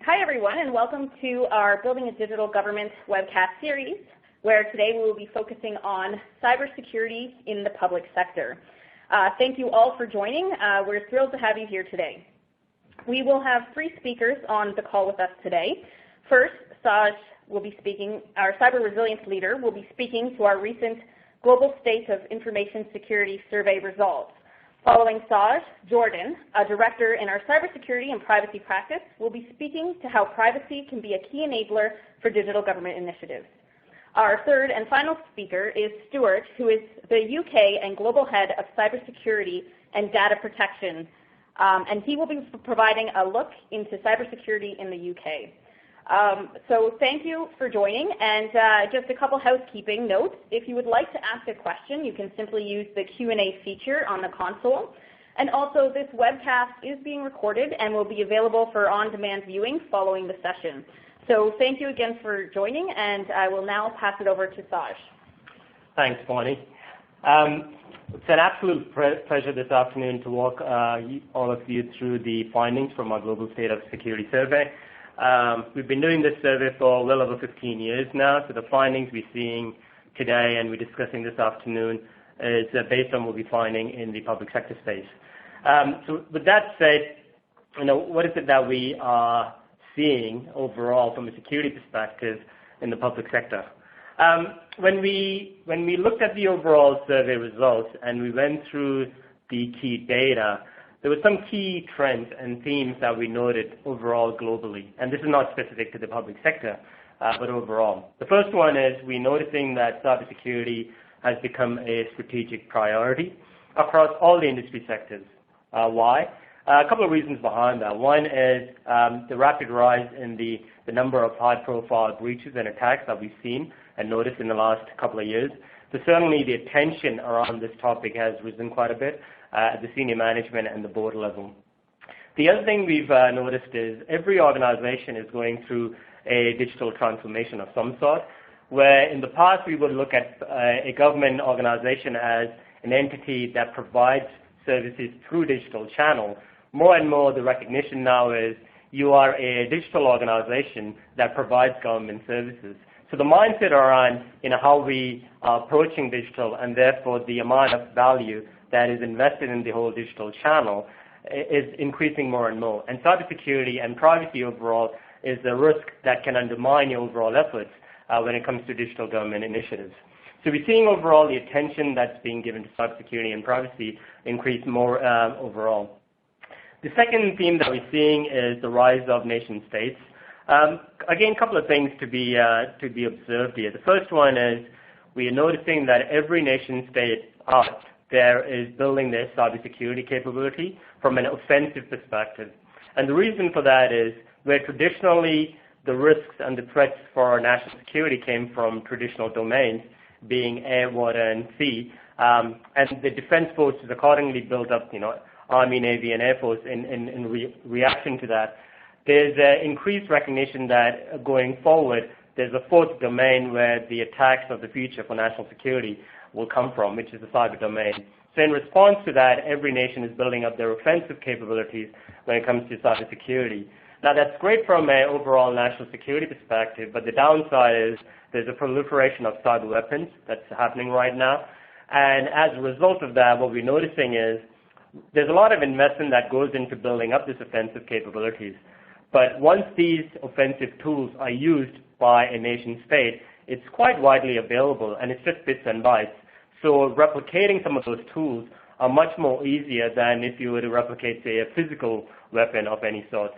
Hi everyone, and welcome to our Building a Digital Government webcast series, where today we will be focusing on cybersecurity in the public sector. Thank you all for joining. We're thrilled to have you here today. We will have three speakers on the call with us today. First, Saj will be speaking, our cyber resilience leader will be speaking to our recent Global State of Information Security Survey results. Following Saj, Jordan, a director in our cybersecurity and privacy practice, will be speaking to how privacy can be a key enabler for digital government initiatives. Our third and final speaker is Stuart, who is the UK and global head of cybersecurity and data protection, and he will be providing a look into cybersecurity in the UK. So thank you for joining, and just a couple housekeeping notes. If you would like to ask a question, you can simply use the Q&A feature on the console. And also, this webcast is being recorded and will be available for on-demand viewing following the session. So thank you again for joining, and I will now pass it over to Saj. Thanks, Bonnie. It's an absolute pleasure this afternoon to walk all of you through the findings from our Global State of Security Survey. We've been doing this survey for well over 15 years now, so the findings we're seeing today and we're discussing this afternoon is based on what we're finding in the public sector space. So with that said, what is it that we are seeing overall from a security perspective in the public sector? When we looked at the overall survey results and we went through the key data, there were some key trends and themes that we noted overall globally, and this is not specific to the public sector, but overall. The first one is we're noticing that cybersecurity has become a strategic priority across all the industry sectors. Why? A couple of reasons behind that. One is the rapid rise in the number of high-profile breaches and attacks that we've seen and noticed in the last couple of years. So certainly the attention around this topic has risen quite a bit at the senior management and the board level. The other thing we've noticed is every organization is going through a digital transformation of some sort, where in the past we would look at a government organization as an entity that provides services through digital channel. More and more the recognition now is you are a digital organization that provides government services. So the mindset around how we are approaching digital and therefore the amount of value that is invested in the whole digital channel is increasing more and more. And cybersecurity and privacy overall is a risk that can undermine your overall efforts when it comes to digital government initiatives. So we're seeing overall the attention that's being given to cybersecurity and privacy increase more overall. The second theme that we're seeing is the rise of nation states. Again, a couple of things to be observed here. The first one is we are noticing that every nation state out there is building their cybersecurity capability from an offensive perspective. And the reason for that is where traditionally the risks and the threats for our national security came from traditional domains, being air, water, and sea, and the defense forces accordingly built up, Army, Navy, and Air Force in reaction to that. There's increased recognition that going forward, there's a fourth domain where the attacks of the future for national security will come from, which is the cyber domain. So in response to that, every nation is building up their offensive capabilities when it comes to cybersecurity. Now that's great from an overall national security perspective, but the downside is there's a proliferation of cyber weapons that's happening right now. And as a result of that, what we're noticing is there's a lot of investment that goes into building up these offensive capabilities. But once these offensive tools are used by a nation state, it's quite widely available, and it's just bits and bytes. So replicating some of those tools are much more easier than if you were to replicate, say, a physical weapon of any sort.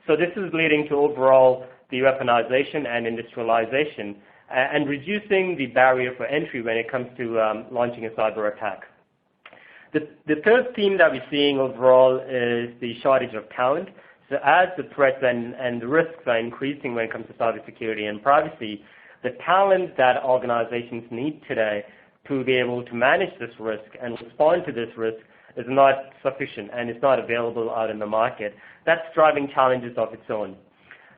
So this is leading to overall the weaponization and industrialization and reducing the barrier for entry when it comes to launching a cyber attack. The third theme that we're seeing overall is the shortage of talent. So as the threats and the risks are increasing when it comes to cybersecurity and privacy, the talent that organizations need today to be able to manage this risk and respond to this risk is not sufficient and it's not available out in the market. That's driving challenges of its own.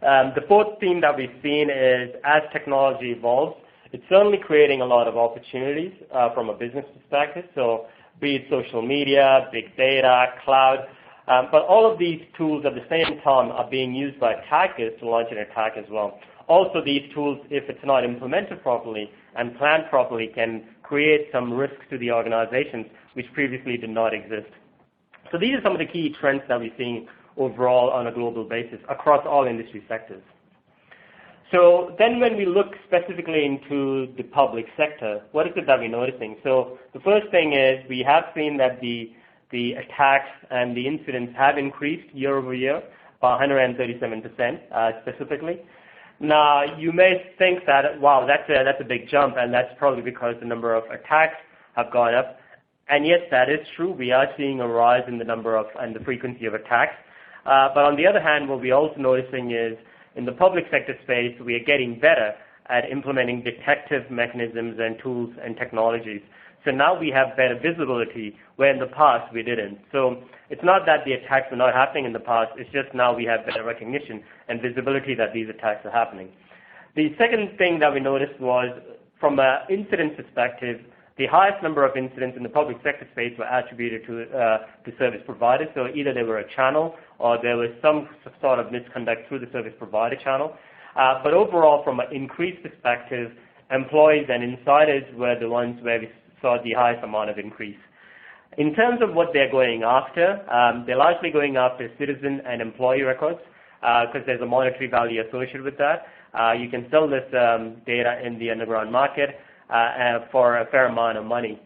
The fourth theme that we've seen is as technology evolves, it's certainly creating a lot of opportunities from a business perspective. So be it social media, big data, cloud, But all of these tools at the same time are being used by attackers to launch an attack as well. Also, these tools, if it's not implemented properly and planned properly, can create some risks to the organizations which previously did not exist. So these are some of the key trends that we're seeing overall on a global basis across all industry sectors. So then when we look specifically into the public sector, what is it that we're noticing? So the first thing is we have seen that the attacks and the incidents have increased year over year by 137% specifically. Now, you may think that, wow, that's a big jump, and that's probably because the number of attacks have gone up. And yes, that is true. We are seeing a rise in the number of and the frequency of attacks. But on the other hand, what we're also noticing is in the public sector space, we are getting better at implementing detective mechanisms and tools and technologies. So now we have better visibility, where in the past we didn't. So it's not that the attacks were not happening in the past, it's just now we have better recognition and visibility that these attacks are happening. The second thing that we noticed was, from an incident perspective, the highest number of incidents in the public sector space were attributed to service providers. So either they were a channel or there was some sort of misconduct through the service provider channel. But overall, from an increased perspective, employees and insiders were the ones where we saw the highest amount of increase. In terms of what they're going after, they're largely going after citizen and employee records because there's a monetary value associated with that. You can sell this data in the underground market for a fair amount of money,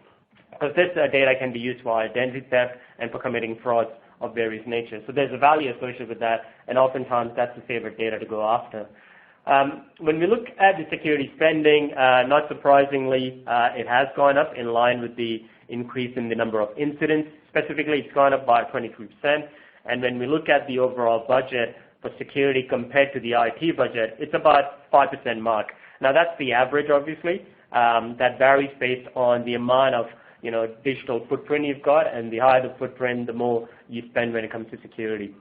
because this data can be used for identity theft and for committing frauds of various natures. So there's a value associated with that, and oftentimes that's the favorite data to go after. When we look at the security spending, not surprisingly, it has gone up in line with the increase in the number of incidents. Specifically, it's gone up by 23%. And when we look at the overall budget for security compared to the IT budget, it's about 5% mark. Now, that's the average, obviously. That varies based on the amount of digital footprint you've got, and the higher the footprint, the more you spend when it comes to security.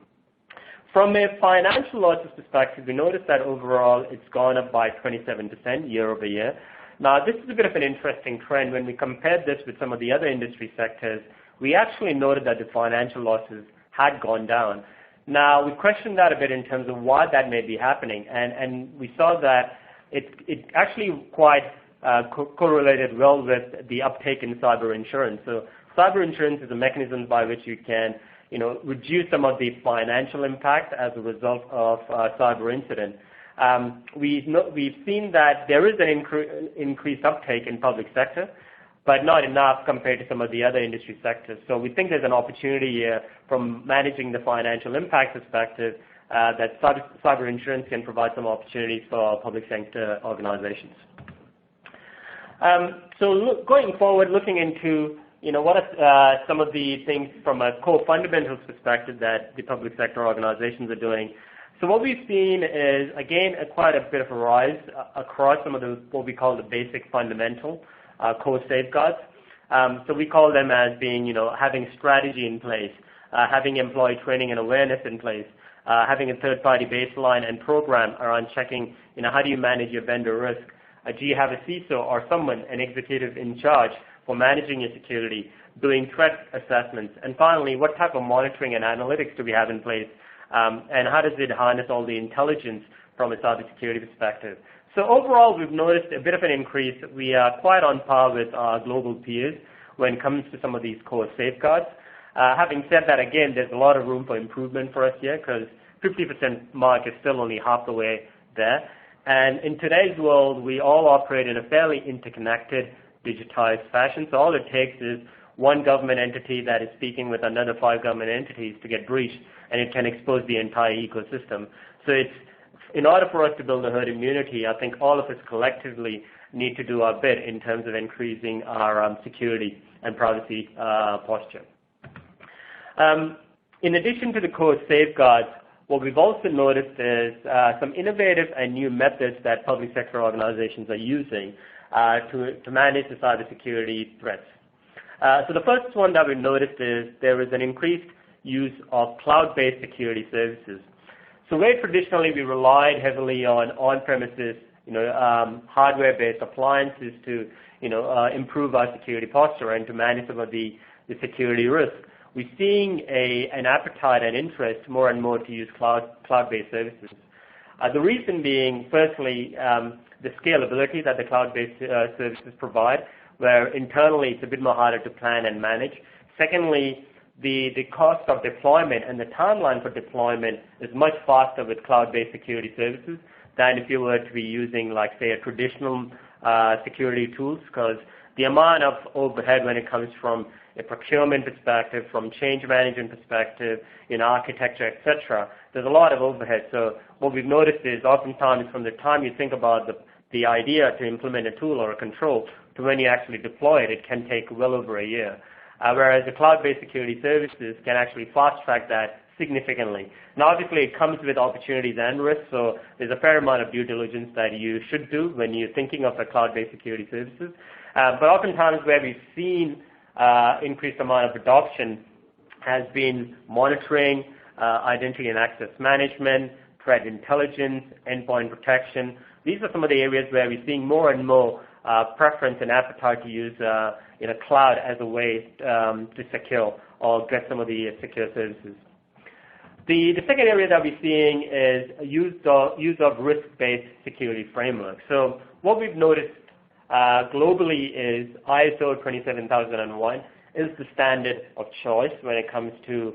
From a financial losses perspective, we noticed that overall it's gone up by 27% year over year. Now, this is a bit of an interesting trend. When we compared this with some of the other industry sectors, we actually noted that the financial losses had gone down. Now, we questioned that a bit in terms of why that may be happening, and we saw that it actually quite correlated well with the uptake in cyber insurance. So cyber insurance is a mechanism by which you can reduce some of the financial impact as a result of cyber incident. We've seen that there is an increased uptake in public sector, but not enough compared to some of the other industry sectors. So we think there's an opportunity here from managing the financial impact perspective that cyber insurance can provide some opportunities for public sector organizations. Going forward, looking into what are some of the things from a core fundamentals perspective that the public sector organizations are doing. So what we've seen is, again, quite a bit of a rise across some of the what we call the basic fundamental core safeguards. So we call them as being, having strategy in place, having employee training and awareness in place, having a third-party baseline and program around checking, how do you manage your vendor risk? Do you have a CISO or someone, an executive in charge for managing your security, doing threat assessments? And finally, what type of monitoring and analytics do we have in place? And how does it harness all the intelligence from a cybersecurity perspective? So overall, we've noticed a bit of an increase. We are quite on par with our global peers when it comes to some of these core safeguards. Having said that, again, there's a lot of room for improvement for us here, because 50% mark is still only half the way there. And in today's world, we all operate in a fairly interconnected, digitized fashion. So all it takes is one government entity that is speaking with another 5 government entities to get breached, and it can expose the entire ecosystem. So in order for us to build a herd immunity, I think all of us collectively need to do our bit in terms of increasing our security and privacy posture. In addition to the core safeguards, what we've also noticed is some innovative and new methods that public sector organizations are using to manage the cybersecurity threats. So the first one that we've noticed is there is an increased use of cloud-based security services. So where traditionally we relied heavily on on-premises, hardware-based appliances to, improve our security posture and to manage some of the security risks, we're seeing an appetite and interest more and more to use cloud-based services. The reason being, firstly, the scalability that the cloud-based services provide, where internally it's a bit more harder to plan and manage. Secondly, the cost of deployment and the timeline for deployment is much faster with cloud-based security services than if you were to be using, like, say, a traditional security tools, because the amount of overhead when it comes from a procurement perspective, from change management perspective, in architecture, etc., there's a lot of overhead. So what we've noticed is oftentimes from the time you think about the idea to implement a tool or a control to when you actually deploy it, it can take well over a year. Whereas the cloud-based security services can actually fast-track that significantly. Now, obviously, it comes with opportunities and risks, so there's a fair amount of due diligence that you should do when you're thinking of a cloud-based security services. But oftentimes where we've seen increased amount of adoption has been monitoring, identity and access management, threat intelligence, endpoint protection. These are some of the areas where we're seeing more and more preference and appetite to use cloud as a way to secure or get some of the secure services. The second area that we're seeing is use of risk-based security framework. So what we've noticed globally is ISO 27001 is the standard of choice when it comes to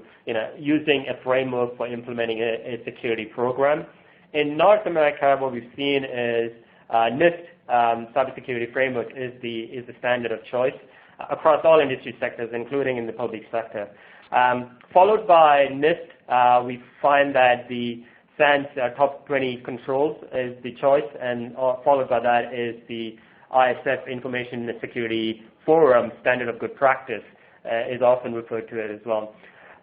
using a framework for implementing a security program. In North America, what we've seen is NIST cybersecurity framework is the standard of choice across all industry sectors, including in the public sector. Followed by NIST, we find that the SANS top 20 controls is the choice, and followed by that is the ISF Information Security Forum standard of good practice is often referred to it as well.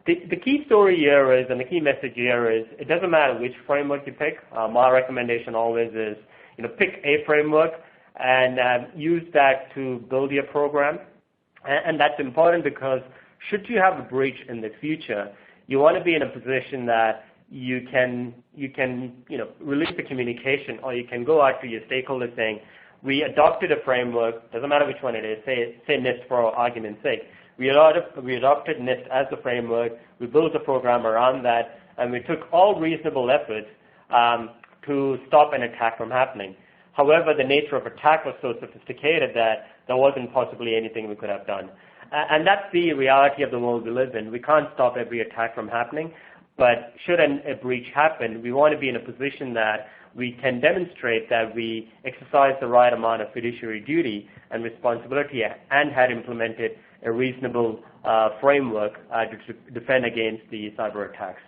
The key story here is, and the key message here is, it doesn't matter which framework you pick. My recommendation always is, pick a framework and use that to build your program. And that's important because should you have a breach in the future, you want to be in a position that you can release the communication, or you can go out to your stakeholders saying, we adopted a framework, doesn't matter which one it is, say NIST for argument's sake. We adopted NIST as the framework, we built a program around that, and we took all reasonable efforts to stop an attack from happening. However, the nature of attack was so sophisticated that there wasn't possibly anything we could have done. And that's the reality of the world we live in. We can't stop every attack from happening, but should a breach happen, we want to be in a position that we can demonstrate that we exercise the right amount of fiduciary duty and responsibility and had implemented a reasonable framework to defend against the cyber attacks.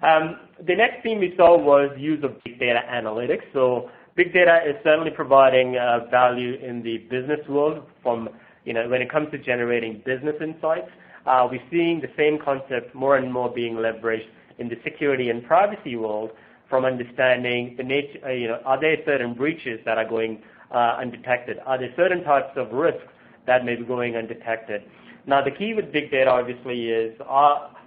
The next theme we saw was use of big data analytics. So big data is certainly providing value in the business world from, when it comes to generating business insights. We're seeing the same concept more and more being leveraged in the security and privacy world, from understanding the nature, are there certain breaches that are going undetected? Are there certain types of risks that may be going undetected? Now, the key with big data, obviously, is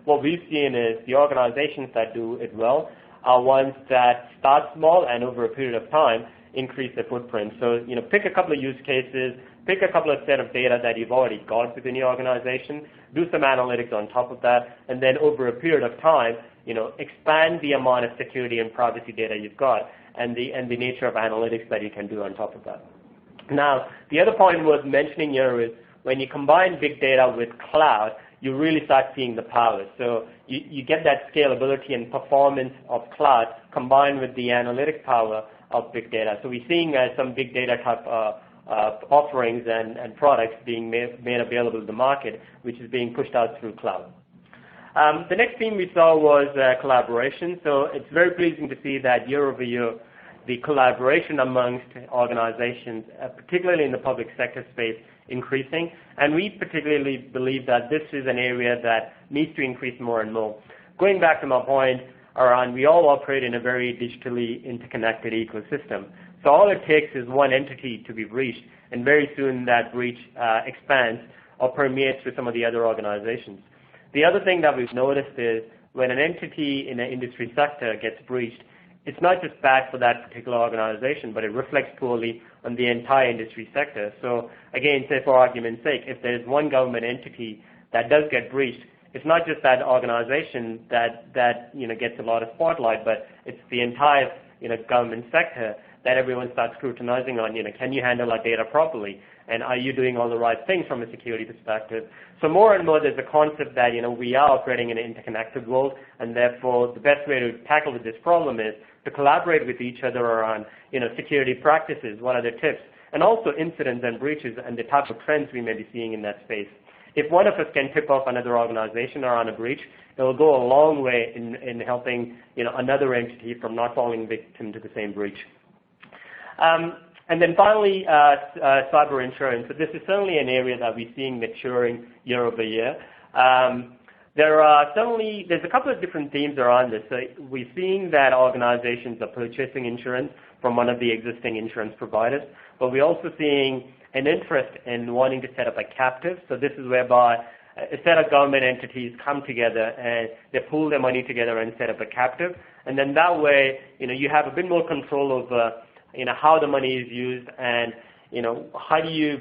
what we've seen is the organizations that do it well are ones that start small and over a period of time increase their footprint. So, pick a couple of use cases, pick a couple of set of data that you've already got within your organization, do some analytics on top of that, and then over a period of time, expand the amount of security and privacy data you've got and the nature of analytics that you can do on top of that. Now, the other point worth mentioning here is when you combine big data with cloud, you really start seeing the power. So you get that scalability and performance of cloud combined with the analytic power of big data. So we're seeing some big data type offerings and products being made available to the market, which is being pushed out through cloud. The next theme we saw was collaboration. So it's very pleasing to see that year over year, the collaboration amongst organizations, particularly in the public sector space, increasing. And we particularly believe that this is an area that needs to increase more and more. Going back to my point around, we all operate in a very digitally interconnected ecosystem. So all it takes is one entity to be breached, and very soon that breach expands or permeates with some of the other organizations. The other thing that we've noticed is when an entity in an industry sector gets breached, it's not just bad for that particular organization, but it reflects poorly on the entire industry sector. So again, say for argument's sake, if there's one government entity that does get breached, it's not just that organization that gets a lot of spotlight, but it's the entire government sector that everyone starts scrutinizing on. Can you handle our data properly? And are you doing all the right things from a security perspective? So more and more there's a concept that we are operating in an interconnected world, and therefore the best way to tackle this problem is to collaborate with each other around security practices, what are the tips, and also incidents and breaches and the type of trends we may be seeing in that space. If one of us can tip off another organization around a breach, it will go a long way in helping another entity from not falling victim to the same breach. And then finally, cyber insurance. So this is certainly an area that we're seeing maturing year over year. There's a couple of different themes around this. So we're seeing that organizations are purchasing insurance from one of the existing insurance providers, but we're also seeing an interest in wanting to set up a captive. So this is whereby a set of government entities come together and they pool their money together and set up a captive. And then that way, you have a bit more control over, how the money is used, and, how do you,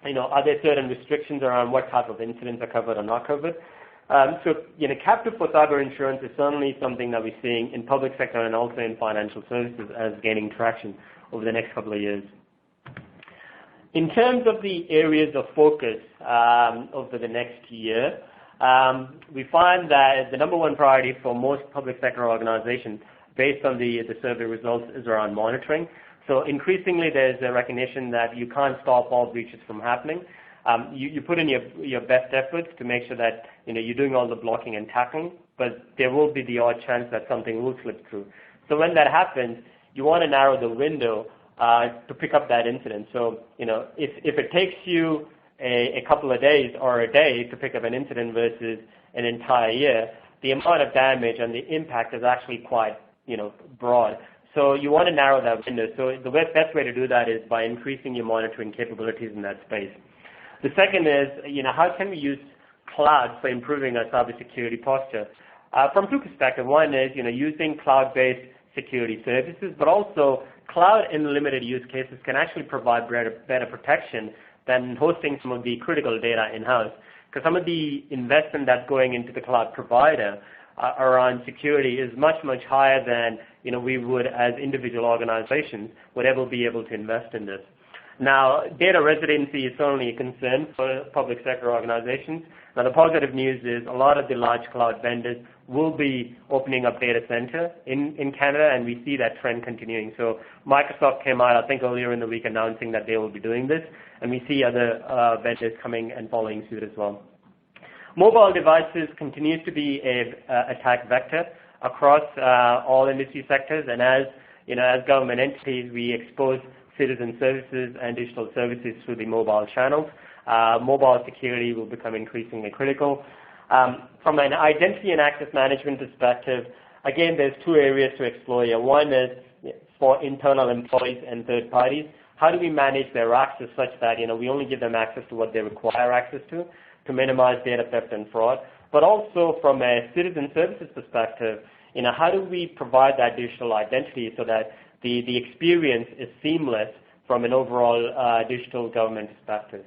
are there certain restrictions around what type of incidents are covered or not covered? Captive for cyber insurance is certainly something that we're seeing in public sector and also in financial services as gaining traction over the next couple of years. In terms of the areas of focus over the next year, we find that the number one priority for most public sector organizations, based on the survey results, is around monitoring. So increasingly there's a recognition that you can't stop all breaches from happening. You put in your best efforts to make sure that you're doing all the blocking and tackling, but there will be the odd chance that something will slip through. So when that happens, you want to narrow the window to pick up that incident. So if it takes you a couple of days or a day to pick up an incident versus an entire year, the amount of damage and the impact is actually quite broad. So you want to narrow that window. So the best way to do that is by increasing your monitoring capabilities in that space. The second is, how can we use cloud for improving our cybersecurity posture? From two perspectives. One is, using cloud-based security services, but also cloud in limited use cases can actually provide better protection than hosting some of the critical data in-house. Because some of the investment that's going into the cloud provider around security is much, much higher than we would as individual organizations would ever be able to invest in this. Now, data residency is certainly a concern for public sector organizations. Now, the positive news is a lot of the large cloud vendors will be opening up data center in Canada, and we see that trend continuing. So Microsoft came out, I think, earlier in the week announcing that they will be doing this, and we see other vendors coming and following suit as well. Mobile devices continues to be an attack vector across all industry sectors, and as government entities, we expose citizen services and digital services through the mobile channels. Mobile security will become increasingly critical. From an identity and access management perspective, again, there's two areas to explore here. One is for internal employees and third parties. How do we manage their access such that we only give them access to what they require access to minimize data theft and fraud? But also from a citizen services perspective, how do we provide that digital identity so that the experience is seamless from an overall digital government perspective?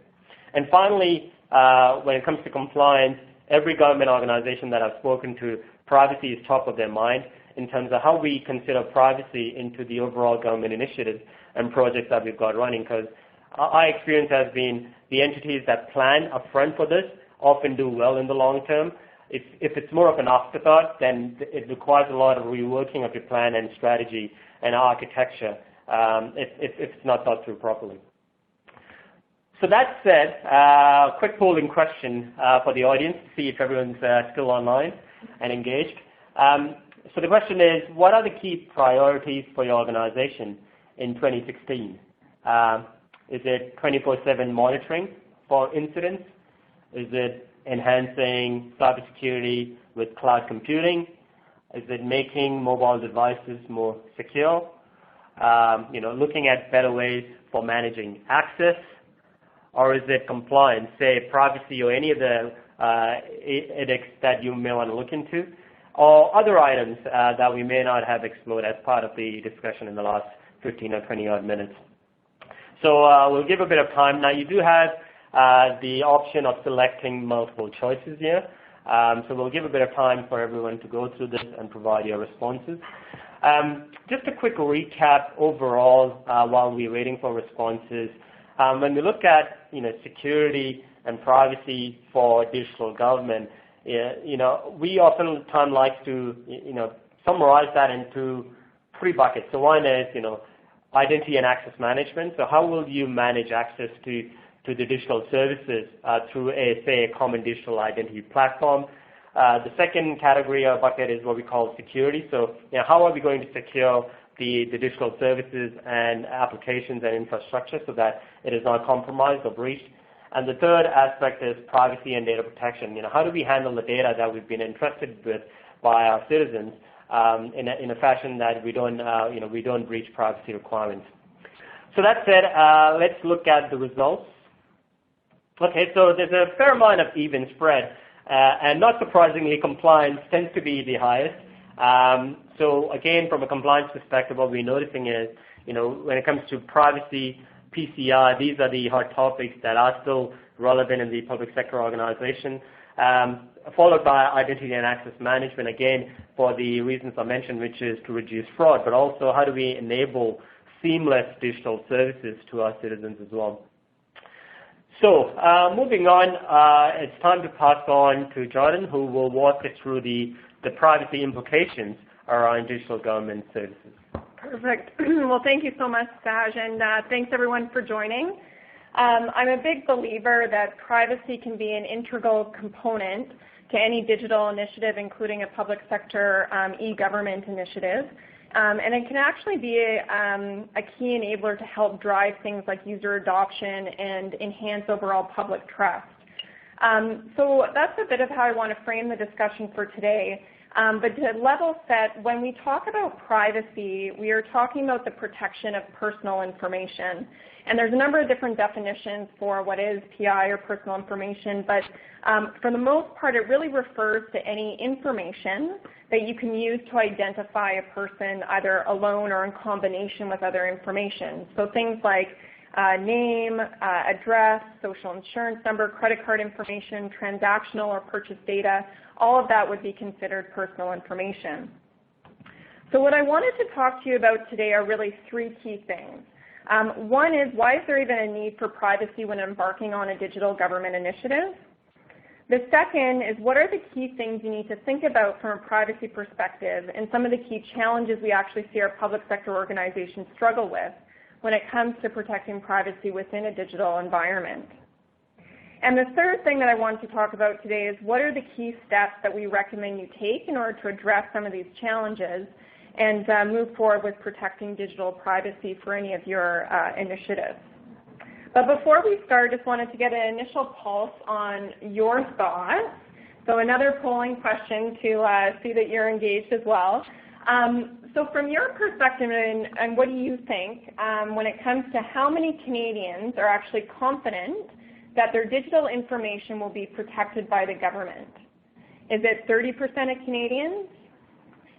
And finally, when it comes to compliance, every government organization that I've spoken to, privacy is top of their mind in terms of how we consider privacy into the overall government initiatives and projects that we've got running. Because our experience has been the entities that plan upfront for this often do well in the long term. If it's more of an afterthought, then it requires a lot of reworking of your plan and strategy and architecture if it's not thought through properly. So that said, quick polling question for the audience to see if everyone's still online and engaged. So the question is, what are the key priorities for your organization in 2016? Is it 24/7 monitoring for incidents? Is it enhancing cybersecurity with cloud computing? Is it making mobile devices more secure? Looking at better ways for managing access? Or is it compliance, say privacy or any of the edicts that you may want to look into? Or other items that we may not have explored as part of the discussion in the last 15 or 20 odd minutes. So we'll give a bit of time. Now you do have the option of selecting multiple choices here. So we'll give a bit of time for everyone to go through this and provide your responses. Just a quick recap overall while we're waiting for responses. When we look at security and privacy for digital government, we oftentimes like to summarize that into three buckets. So one is identity and access management. So how will you manage access to the digital services through a common digital identity platform? The second category or bucket is what we call security. So how are we going to secure the digital services and applications and infrastructure so that it is not compromised or breached? And the third aspect is privacy and data protection. How do we handle the data that we've been entrusted with by our citizens in a fashion that we don't breach privacy requirements? So that said, let's look at the results. Okay, so there's a fair amount of even spread, and not surprisingly, compliance tends to be the highest. So again, from a compliance perspective, what we're noticing is, when it comes to privacy, PCI, these are the hot topics that are still relevant in the public sector organization, followed by identity and access management, again, for the reasons I mentioned, which is to reduce fraud, but also how do we enable seamless digital services to our citizens as well. So moving on, it's time to pass on to Jordan, who will walk us through the privacy implications around digital government services. Perfect. Well, thank you so much, Saj, and thanks everyone for joining. I'm a big believer that privacy can be an integral component to any digital initiative, including a public sector e-government initiative. And it can actually be a key enabler to help drive things like user adoption and enhance overall public trust. So that's a bit of how I want to frame the discussion for today. But to level set, when we talk about privacy, we are talking about the protection of personal information. And there's a number of different definitions for what is PI or personal information, but for the most part, it really refers to any information that you can use to identify a person either alone or in combination with other information. So things like name, address, social insurance number, credit card information, transactional or purchase data, all of that would be considered personal information. So what I wanted to talk to you about today are really three key things. One is, why is there even a need for privacy when embarking on a digital government initiative? The second is, what are the key things you need to think about from a privacy perspective and some of the key challenges we actually see our public sector organizations struggle with when it comes to protecting privacy within a digital environment? And the third thing that I want to talk about today is, what are the key steps that we recommend you take in order to address some of these challenges and move forward with protecting digital privacy for any of your initiatives. But before we start, I just wanted to get an initial pulse on your thoughts. So another polling question to see that you're engaged as well. So from your perspective, and what do you think when it comes to how many Canadians are actually confident that their digital information will be protected by the government? Is it 30% of Canadians?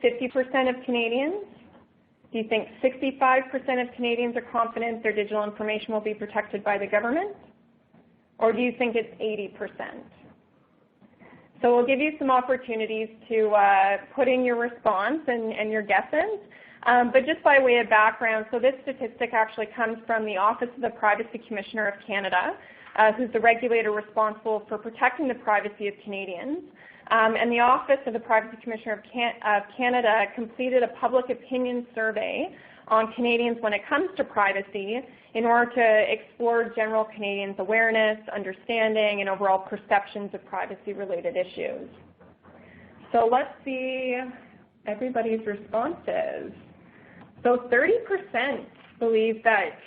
50% of Canadians? Do you think 65% of Canadians are confident their digital information will be protected by the government? Or do you think it's 80%? So we'll give you some opportunities to put in your response and your guesses. But just by way of background, so this statistic actually comes from the Office of the Privacy Commissioner of Canada, who's the regulator responsible for protecting the privacy of Canadians. And the Office of the Privacy Commissioner of Canada completed a public opinion survey on Canadians when it comes to privacy in order to explore general Canadians' awareness, understanding, and overall perceptions of privacy-related issues. So let's see everybody's responses. So 30% believe that,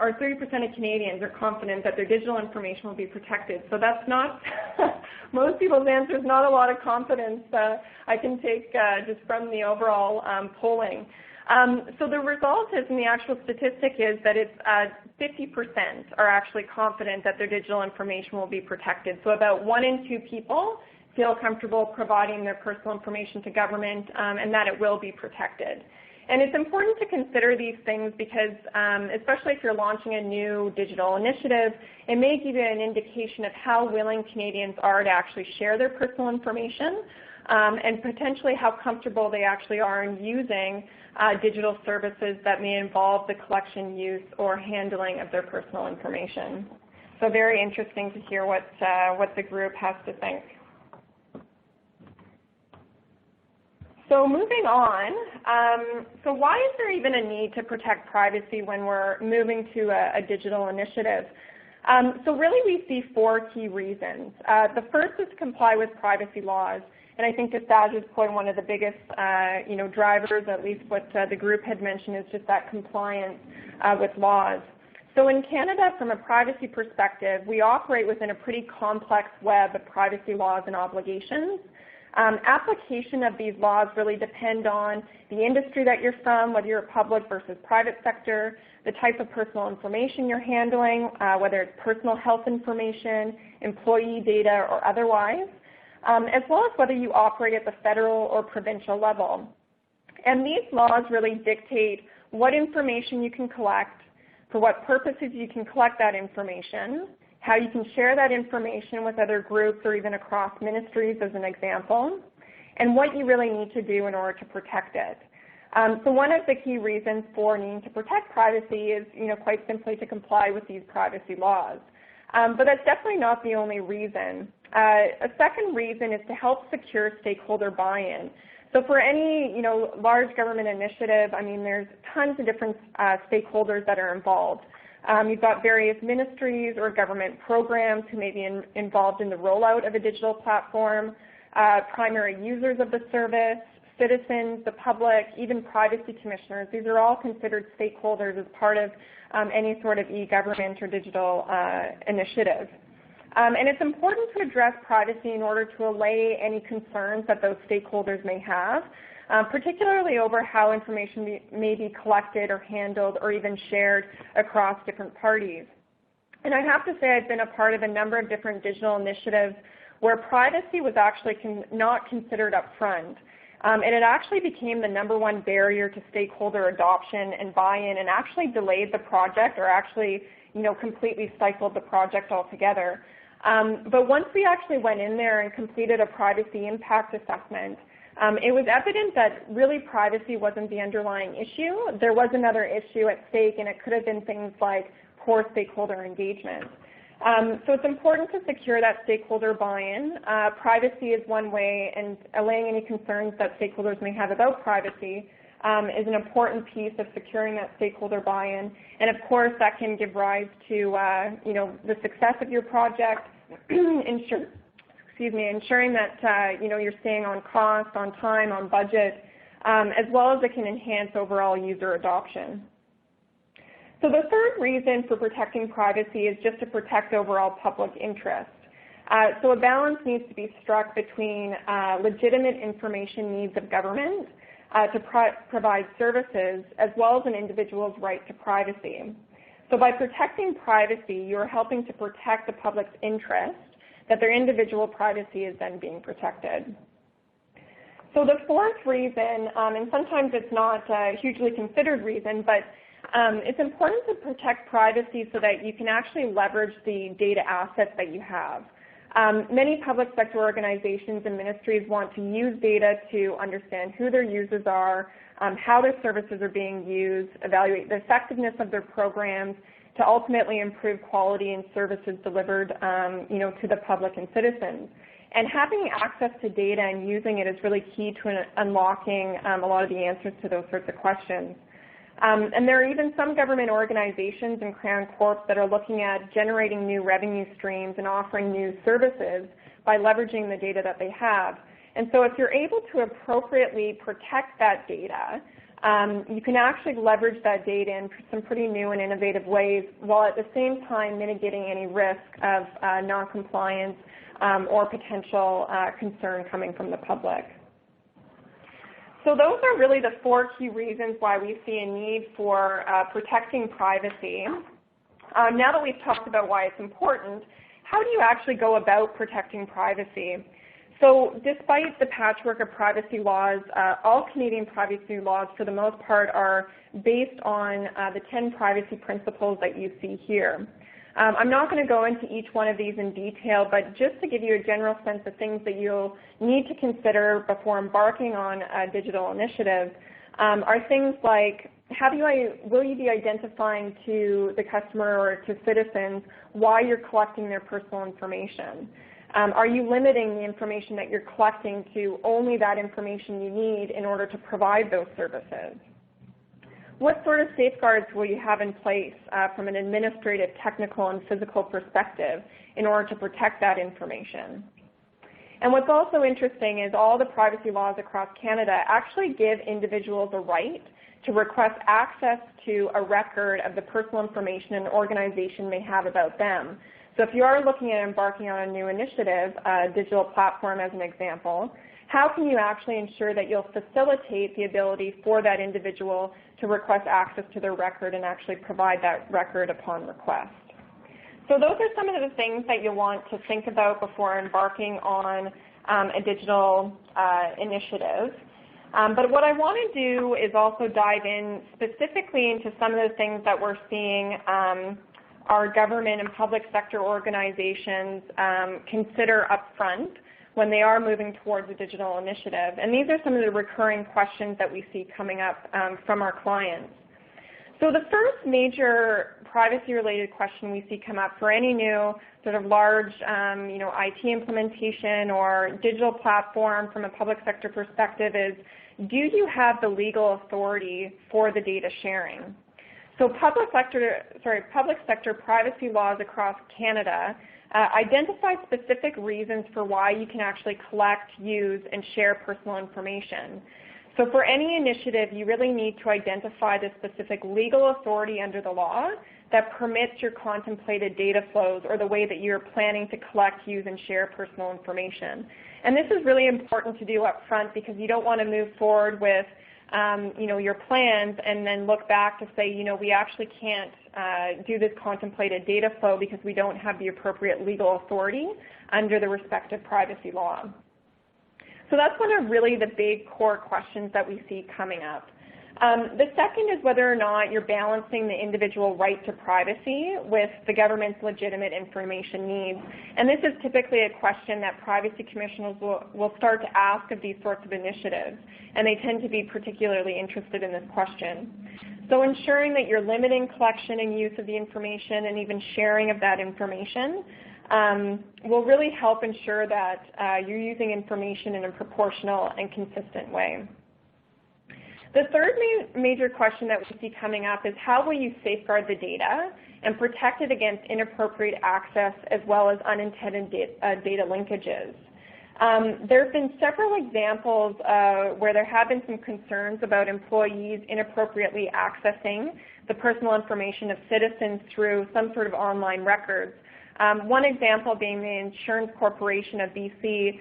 or 30% of Canadians are confident that their digital information will be protected. So that's not, most people's answer is not a lot of confidence I can take just from the overall polling. So the result is, and the actual statistic is that it's 50% are actually confident that their digital information will be protected. So about 1 in 2 people feel comfortable providing their personal information to government and that it will be protected. And it's important to consider these things because, especially if you're launching a new digital initiative, it may give you an indication of how willing Canadians are to actually share their personal information and potentially how comfortable they actually are in using digital services that may involve the collection, use, or handling of their personal information. So very interesting to hear what the group has to think. So moving on, so why is there even a need to protect privacy when we're moving to a digital initiative? So really we see 4 key reasons. The first is to comply with privacy laws. And I think to Saj's point, one of the biggest drivers, at least what the group had mentioned, is just that compliance with laws. So in Canada, from a privacy perspective, we operate within a pretty complex web of privacy laws and obligations. Application of these laws really depend on the industry that you're from, whether you're public versus private sector, the type of personal information you're handling, whether it's personal health information, employee data, or otherwise, as well as whether you operate at the federal or provincial level. And these laws really dictate what information you can collect, for what purposes you can collect that information, how you can share that information with other groups or even across ministries as an example, and what you really need to do in order to protect it. So one of the key reasons for needing to protect privacy is, quite simply to comply with these privacy laws. But that's definitely not the only reason. A second reason is to help secure stakeholder buy-in. So for any, large government initiative, there's tons of different stakeholders that are involved. You've got various ministries or government programs who may be involved in the rollout of a digital platform, primary users of the service, citizens, the public, even privacy commissioners. These are all considered stakeholders as part of any sort of e-government or digital initiative. And it's important to address privacy in order to allay any concerns that those stakeholders may have, particularly over how information may be collected or handled or even shared across different parties. And I have to say I've been a part of a number of different digital initiatives where privacy was actually not considered up front. And it actually became the #1 barrier to stakeholder adoption and buy-in and actually delayed the project or actually completely stifled the project altogether. But once we actually went in there and completed a privacy impact assessment, it was evident that really privacy wasn't the underlying issue. There was another issue at stake, and it could have been things like poor stakeholder engagement. So it's important to secure that stakeholder buy-in. Privacy is one way, and allaying any concerns that stakeholders may have about privacy is an important piece of securing that stakeholder buy-in. And of course, that can give rise to the success of your project, ensuring that you're staying on cost, on time, on budget, as well as it can enhance overall user adoption. So the third reason for protecting privacy is just to protect overall public interest. So a balance needs to be struck between legitimate information needs of government to provide services, as well as an individual's right to privacy. So by protecting privacy, you're helping to protect the public's interest that their individual privacy is then being protected. So the fourth reason, and sometimes it's not a hugely considered reason, but it's important to protect privacy so that you can actually leverage the data assets that you have. Many public sector organizations and ministries want to use data to understand who their users are, how their services are being used, evaluate the effectiveness of their programs, to ultimately improve quality and services delivered to the public and citizens. And having access to data and using it is really key to unlocking a lot of the answers to those sorts of questions. And there are even some government organizations and Crown Corps that are looking at generating new revenue streams and offering new services by leveraging the data that they have. And so if you're able to appropriately protect that data, you can actually leverage that data in some pretty new and innovative ways, while at the same time mitigating any risk of noncompliance or potential concern coming from the public. So those are really the 4 key reasons why we see a need for protecting privacy. Now that we've talked about why it's important, how do you actually go about protecting privacy? So despite the patchwork of privacy laws, all Canadian privacy laws for the most part are based on the 10 privacy principles that you see here. I'm not going to go into each one of these in detail, but just to give you a general sense of things that you'll need to consider before embarking on a digital initiative are things like, will you be identifying to the customer or to citizens why you're collecting their personal information? Are you limiting the information that you're collecting to only that information you need in order to provide those services? What sort of safeguards will you have in place from an administrative, technical, and physical perspective in order to protect that information? And what's also interesting is all the privacy laws across Canada actually give individuals a right to request access to a record of the personal information an organization may have about them. So if you are looking at embarking on a new initiative, a digital platform as an example, how can you actually ensure that you'll facilitate the ability for that individual to request access to their record and actually provide that record upon request? So those are some of the things that you'll want to think about before embarking on a digital initiative. But what I want to do is also dive in specifically into some of the things that we're seeing our government and public sector organizations consider upfront when they are moving towards a digital initiative. And these are some of the recurring questions that we see coming up from our clients. So the first major privacy-related question we see come up for any new sort of large IT implementation or digital platform from a public sector perspective is, do you have the legal authority for the data sharing? So public sector privacy laws across Canada identify specific reasons for why you can actually collect, use, and share personal information. So for any initiative, you really need to identify the specific legal authority under the law that permits your contemplated data flows or the way that you're planning to collect, use, and share personal information. And this is really important to do up front because you don't want to move forward with your plans and then look back to say, we actually can't do this contemplated data flow because we don't have the appropriate legal authority under the respective privacy law. So that's one of really the big core questions that we see coming up. The second is whether or not you're balancing the individual right to privacy with the government's legitimate information needs. And this is typically a question that privacy commissioners will start to ask of these sorts of initiatives, and they tend to be particularly interested in this question. So ensuring that you're limiting collection and use of the information and even sharing of that information will really help ensure that you're using information in a proportional and consistent way. The third major question that we see coming up is how will you safeguard the data and protect it against inappropriate access as well as unintended data linkages. There have been several examples where there have been some concerns about employees inappropriately accessing the personal information of citizens through some sort of online records. One example being the Insurance Corporation of BC,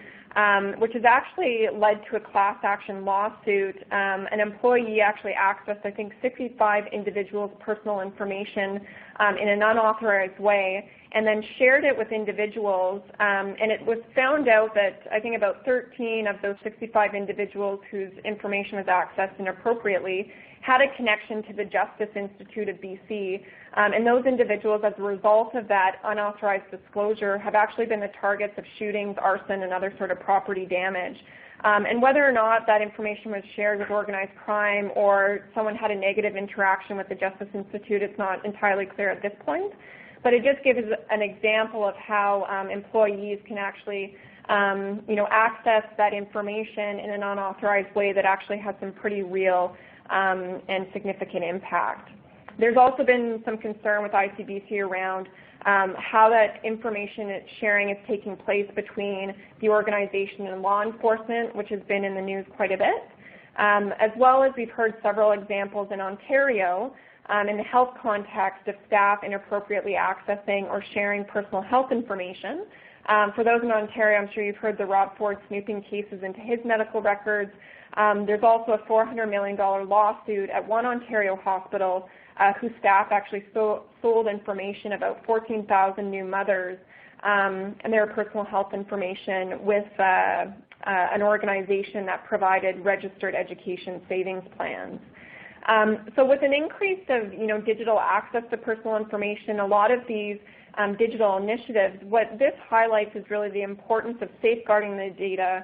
which has actually led to a class action lawsuit. An employee actually accessed, I think, 65 individuals' personal information in an unauthorized way and then shared it with individuals. And it was found out that I think about 13 of those 65 individuals whose information was accessed inappropriately had a connection to the Justice Institute of BC. And those individuals, as a result of that unauthorized disclosure, have actually been the targets of shootings, arson, and other sort of property damage. And whether or not that information was shared with organized crime or someone had a negative interaction with the Justice Institute, it's not entirely clear at this point. But it just gives an example of how employees can actually access that information in an unauthorized way that actually has some pretty real and significant impact. There's also been some concern with ICBC around how that information sharing is taking place between the organization and law enforcement, which has been in the news quite a bit, as well as we've heard several examples in Ontario in the health context of staff inappropriately accessing or sharing personal health information. For those in Ontario, I'm sure you've heard the Rob Ford snooping cases into his medical records. There's also a $400 million lawsuit at one Ontario hospital whose staff actually sold information about 14,000 new mothers and their personal health information with an organization that provided registered education savings plans. So with an increase of digital access to personal information, a lot of these digital initiatives, what this highlights is really the importance of safeguarding the data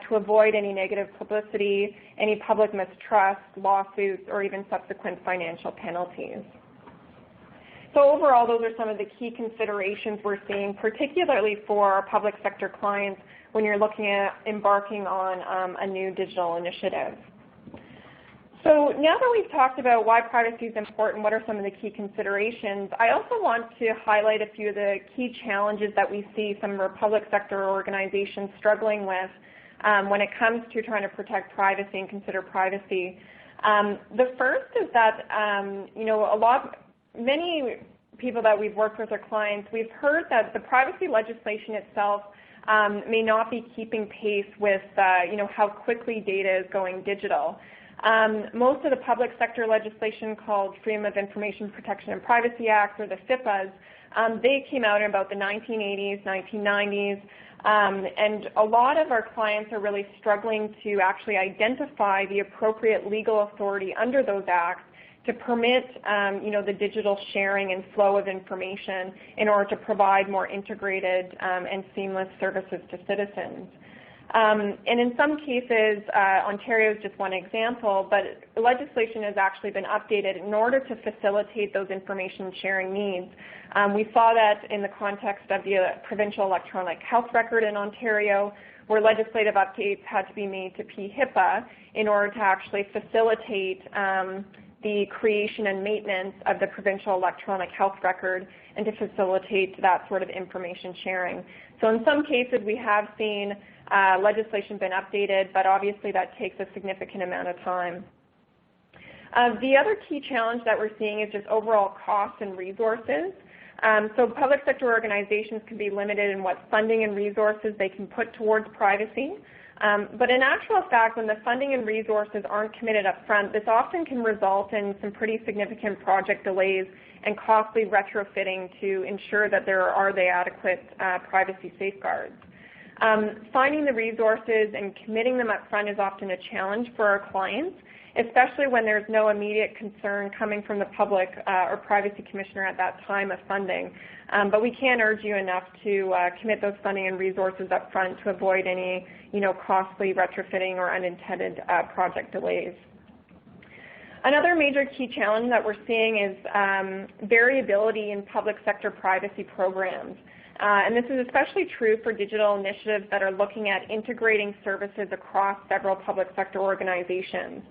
to avoid any negative publicity, any public mistrust, lawsuits, or even subsequent financial penalties. So overall, those are some of the key considerations we're seeing, particularly for our public sector clients when you're looking at embarking on a new digital initiative. So now that we've talked about why privacy is important, what are some of the key considerations, I also want to highlight a few of the key challenges that we see some of our public sector organizations struggling with when it comes to trying to protect privacy and consider privacy. The first is that many people that we've worked with, our clients, we've heard that the privacy legislation itself may not be keeping pace with how quickly data is going digital. Most of the public sector legislation called Freedom of Information Protection and Privacy Act, or the FIPAs, they came out in about the 1980s, 1990s, and a lot of our clients are really struggling to actually identify the appropriate legal authority under those acts to permit the digital sharing and flow of information in order to provide more integrated and seamless services to citizens. And in some cases, Ontario is just one example, but legislation has actually been updated in order to facilitate those information sharing needs. We saw that in the context of the provincial electronic health record in Ontario, where legislative updates had to be made to PHIPAA in order to actually facilitate the creation and maintenance of the provincial electronic health record and to facilitate that sort of information sharing. So in some cases, we have seen legislation been updated, but obviously that takes a significant amount of time. The other key challenge that we're seeing is just overall costs and resources. So public sector organizations can be limited in what funding and resources they can put towards privacy. But in actual fact, when the funding and resources aren't committed up front, this often can result in some pretty significant project delays and costly retrofitting to ensure that there are the adequate privacy safeguards. Finding the resources and committing them up front is often a challenge for our clients, especially when there's no immediate concern coming from the public or privacy commissioner at that time of funding. But we can't urge you enough to commit those funding and resources up front to avoid any costly retrofitting or unintended project delays. Another major key challenge that we're seeing is variability in public sector privacy programs. And this is especially true for digital initiatives that are looking at integrating services across several public sector organizations.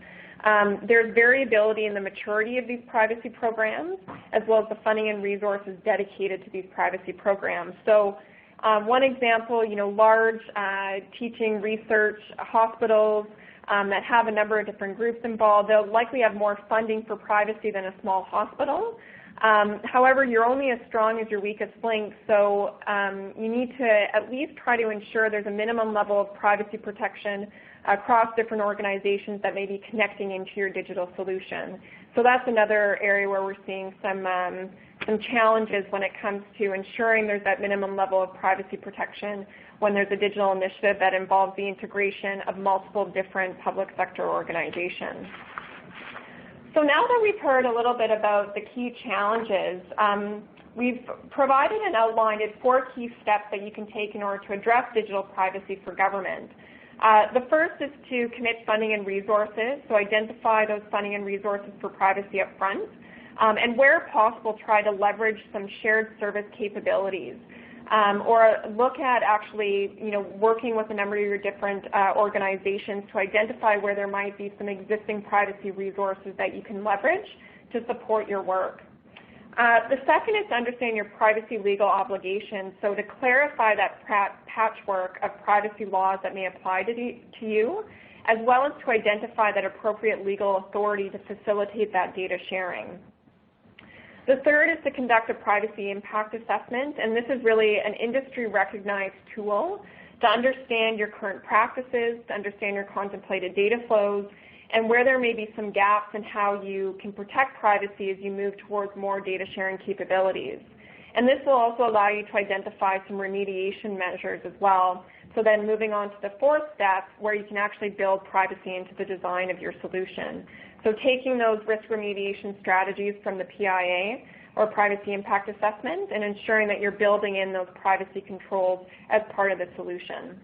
There's variability in the maturity of these privacy programs, as well as the funding and resources dedicated to these privacy programs. So one example, large teaching, research, hospitals that have a number of different groups involved, they'll likely have more funding for privacy than a small hospital. However, you're only as strong as your weakest link, so you need to at least try to ensure there's a minimum level of privacy protection across different organizations that may be connecting into your digital solution. So that's another area where we're seeing some challenges when it comes to ensuring there's that minimum level of privacy protection when there's a digital initiative that involves the integration of multiple different public sector organizations. So now that we've heard a little bit about the key challenges, we've provided and outlined 4 key steps that you can take in order to address digital privacy for government. The first is to commit funding and resources, so identify those funding and resources for privacy up front, and where possible, try to leverage some shared service capabilities, or look at actually working with a number of your different organizations to identify where there might be some existing privacy resources that you can leverage to support your work. The second is to understand your privacy legal obligations, so to clarify that patchwork of privacy laws that may apply to you, as well as to identify that appropriate legal authority to facilitate that data sharing. The third is to conduct a privacy impact assessment, and this is really an industry-recognized tool to understand your current practices, to understand your contemplated data flows, and where there may be some gaps in how you can protect privacy as you move towards more data sharing capabilities. And this will also allow you to identify some remediation measures as well. So then moving on to the fourth step, where you can actually build privacy into the design of your solution. So taking those risk remediation strategies from the PIA, or Privacy Impact Assessment, and ensuring that you're building in those privacy controls as part of the solution.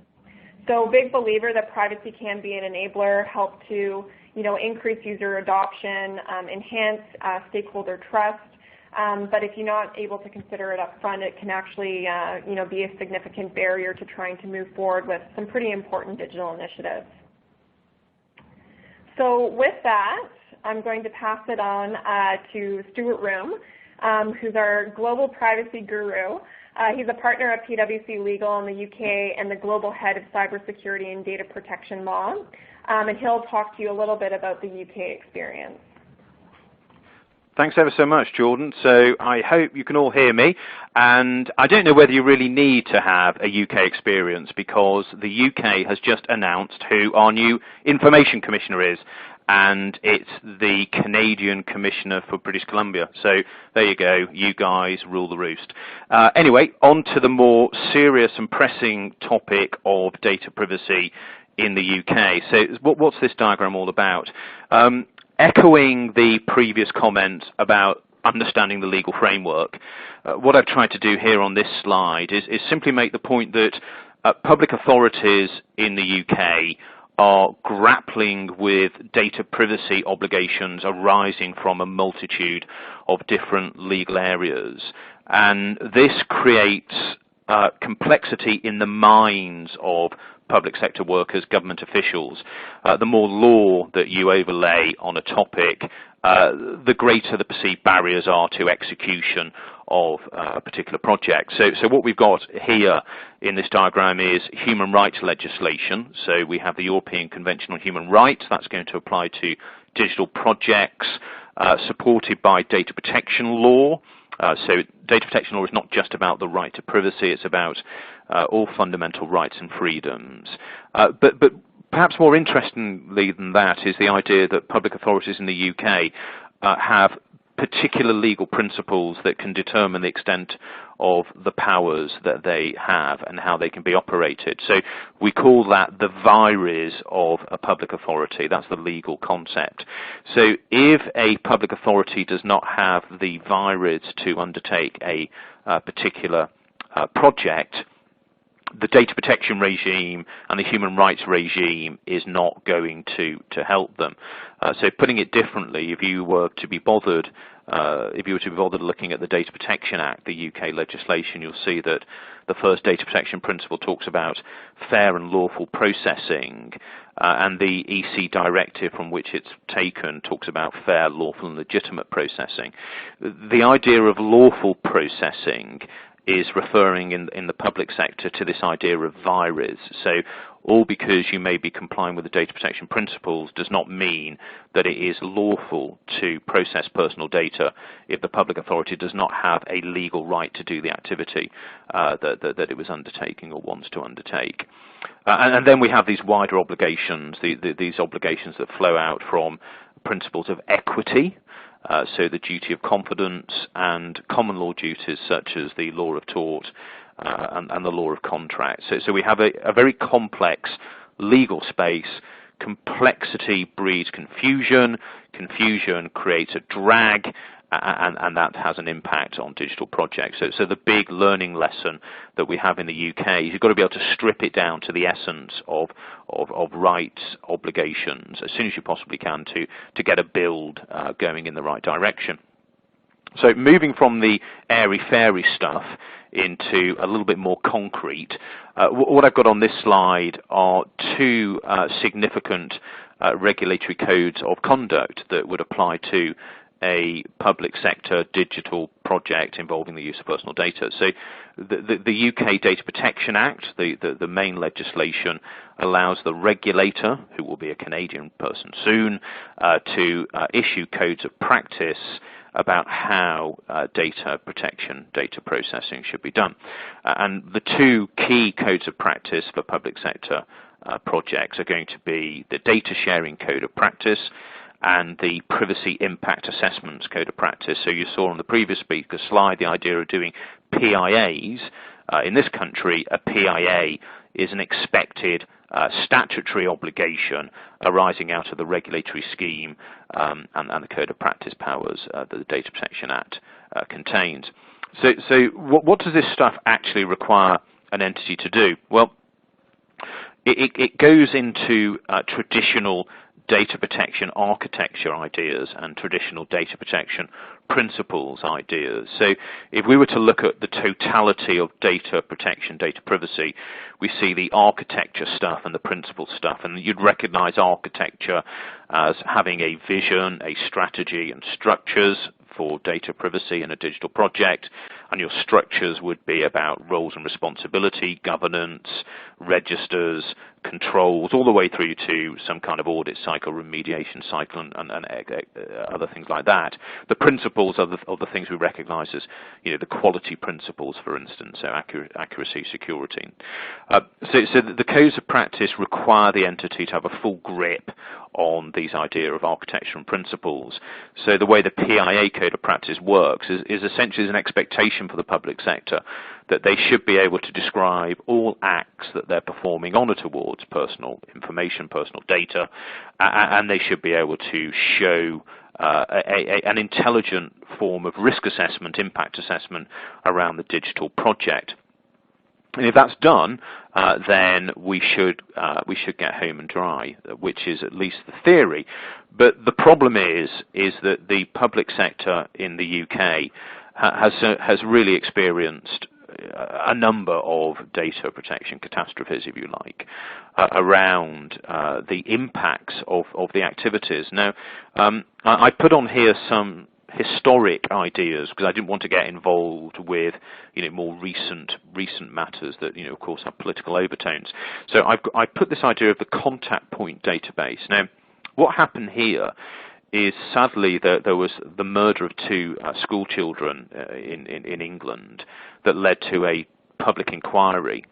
So big believer that privacy can be an enabler, help to increase user adoption, enhance stakeholder trust. But if you're not able to consider it up front, it can actually be a significant barrier to trying to move forward with some pretty important digital initiatives. So with that, I'm going to pass it on to Stuart Room, who's our global privacy guru. He's a partner at PwC Legal in the UK and the global head of cybersecurity and data protection law. And he'll talk to you a little bit about the UK experience. Thanks ever so much, Jordan. So I hope you can all hear me. And I don't know whether you really need to have a UK experience, because the UK has just announced who our new Information Commissioner is. And it's the Canadian Commissioner for British Columbia. So there you go, you guys rule the roost. Anyway, on to the more serious and pressing topic of data privacy in the UK. So what's this diagram all about? Echoing the previous comments about understanding the legal framework, what I've tried to do here on this slide is simply make the point that public authorities in the UK are grappling with data privacy obligations arising from a multitude of different legal areas. And this creates complexity in the minds of public sector workers, government officials. The more law that you overlay on a topic, the greater the perceived barriers are to execution of a particular project. So what we've got here in this diagram is human rights legislation. So we have the European Convention on Human Rights. That's going to apply to digital projects supported by data protection law. So data protection law is not just about the right to privacy, it's about all fundamental rights and freedoms. But perhaps more interestingly than that is the idea that public authorities in the UK have particular legal principles that can determine the extent of the powers that they have and how they can be operated. So we call that the vires of a public authority. That's the legal concept. So if a public authority does not have the vires to undertake a particular project, the data protection regime and the human rights regime is not going to help them. So putting it differently, if you were to be bothered looking at the Data Protection Act, the UK legislation, you'll see that the first data protection principle talks about fair and lawful processing, and the EC directive from which it's taken talks about fair, lawful and legitimate processing. The idea of lawful processing is referring in the public sector to this idea of vires. So all because you may be complying with the data protection principles does not mean that it is lawful to process personal data if the public authority does not have a legal right to do the activity that it was undertaking or wants to undertake. And then we have these wider obligations, these obligations that flow out from principles of equity, so the duty of confidence and common law duties such as the law of tort and the law of contract. So we have a very complex legal space. Complexity breeds confusion. Confusion creates a drag, and that has an impact on digital projects. So the big learning lesson that we have in the UK is you've got to be able to strip it down to the essence of rights, obligations, as soon as you possibly can to get a build going in the right direction. So moving from the airy-fairy stuff into a little bit more concrete, what I've got on this slide are two significant regulatory codes of conduct that would apply to a public sector digital project involving the use of personal data. So the UK Data Protection Act, the main legislation, allows the regulator, who will be a Canadian person soon, to issue codes of practice about how data protection, data processing should be done. And the two key codes of practice for public sector projects are going to be the Data Sharing Code of Practice and the Privacy Impact Assessments Code of Practice. So you saw on the previous speaker's slide the idea of doing PIAs. In this country, a PIA is an expected statutory obligation arising out of the regulatory scheme and the Code of Practice powers that the Data Protection Act contains. So what does this stuff actually require an entity to do? Well, it goes into traditional data protection architecture ideas and traditional data protection principles ideas. So if we were to look at the totality of data protection, data privacy, we see the architecture stuff and the principle stuff, and you'd recognize architecture as having a vision, a strategy, and structures for data privacy in a digital project, and your structures would be about roles and responsibility, governance, registers, controls, all the way through to some kind of audit cycle, remediation cycle, and other things like that. The principles are the things we recognize as, the quality principles, for instance, so accuracy, security. So the codes of practice require the entity to have a full grip on these idea of architecture and principles. So the way the PIA code of practice works is essentially an expectation for the public sector that they should be able to describe all acts that they're performing on or towards personal information, personal data, and they should be able to show an intelligent form of risk assessment, impact assessment around the digital project. And if that's done, then we should get home and dry, which is at least the theory. But the problem is that the public sector in the UK has really experienced a number of data protection catastrophes, if you like, around the impacts of the activities. Now, I put on here some historic ideas because I didn't want to get involved with more recent matters that of course have political overtones. So I put this idea of the contact point database. Now, what happened here is sadly that there was the murder of two school children in England that led to a public inquiry,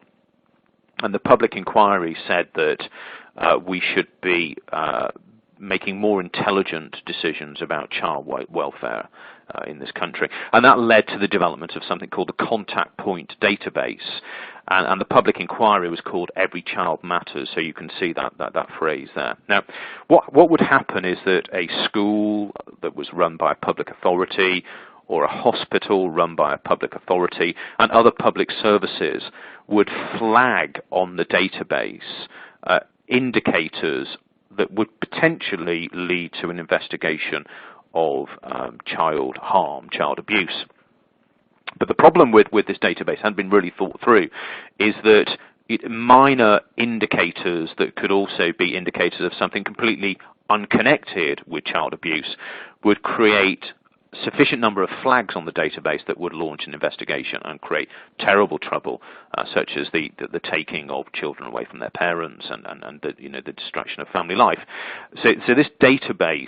and the public inquiry said that we should be making more intelligent decisions about child welfare in this country. And that led to the development of something called the Contact Point Database. And the public inquiry was called Every Child Matters, so you can see that phrase there. Now, what would happen is that a school that was run by a public authority, or a hospital run by a public authority, and other public services would flag on the database indicators that would potentially lead to an investigation of child harm, child abuse. But the problem with this database hadn't been really thought through is that minor indicators that could also be indicators of something completely unconnected with child abuse would create sufficient number of flags on the database that would launch an investigation and create terrible trouble, such as the taking of children away from their parents and the destruction of family life. So this database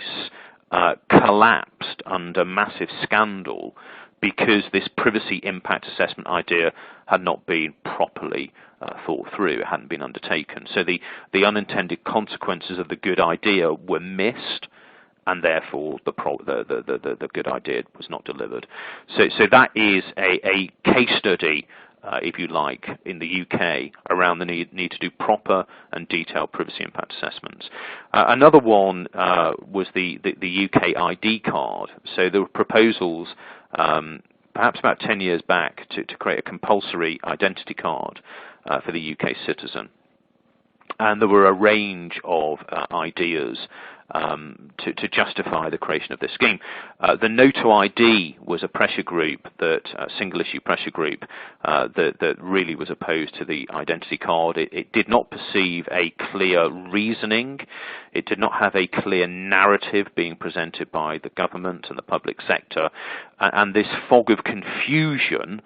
collapsed under massive scandal because this privacy impact assessment idea had not been properly thought through. It hadn't been undertaken. So the unintended consequences of the good idea were missed, and therefore the good idea was not delivered. So that is a case study, if you like, in the UK around the need to do proper and detailed privacy impact assessments. Another one was the UK ID card. So there were proposals perhaps about 10 years back to create a compulsory identity card for the UK citizen. And there were a range of ideas to justify the creation of this scheme. The No to ID was a pressure group, a single-issue pressure group, that really was opposed to the identity card. It did not perceive a clear reasoning. It did not have a clear narrative being presented by the government and the public sector. And this fog of confusion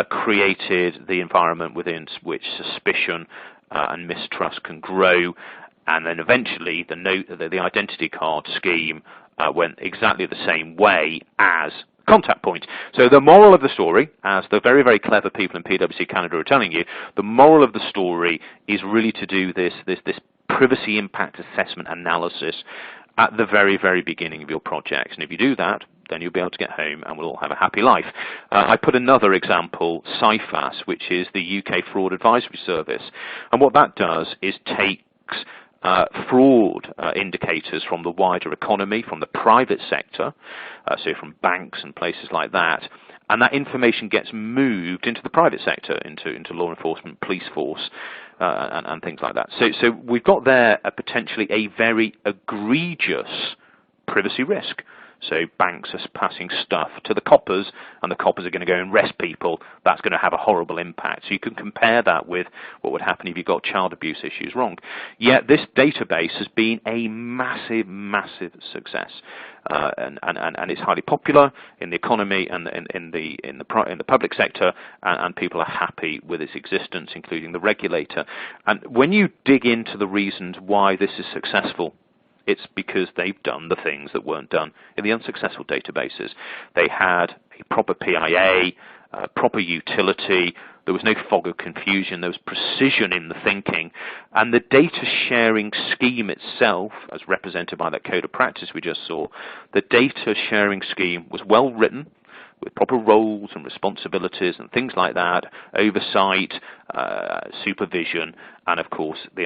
created the environment within which suspicion and mistrust can grow, and then eventually the identity card scheme went exactly the same way as contact point. So the moral of the story, as the very, very clever people in PwC Canada are telling you, the moral of the story is really to do this privacy impact assessment analysis at the very, very beginning of your project. And if you do that, then you'll be able to get home and we'll all have a happy life. I put another example, CIFAS, which is the UK Fraud Advisory Service. And what that does is takes fraud indicators from the wider economy, from the private sector, so from banks and places like that, and that information gets moved into the private sector, into law enforcement, police force, and things like that. So we've got there potentially a very egregious privacy risk. So banks are passing stuff to the coppers, and the coppers are going to go and arrest people. That's going to have a horrible impact. So you can compare that with what would happen if you got child abuse issues wrong. Yet this database has been a massive, massive success, and it's highly popular in the economy and in the public sector, and people are happy with its existence, including the regulator. And when you dig into the reasons why this is successful, it's because they've done the things that weren't done in the unsuccessful databases. They had a proper PIA, proper utility, there was no fog of confusion, there was precision in the thinking, and the data sharing scheme itself, as represented by that code of practice we just saw, the data sharing scheme was well written, with proper roles and responsibilities and things like that, oversight, supervision, and of course the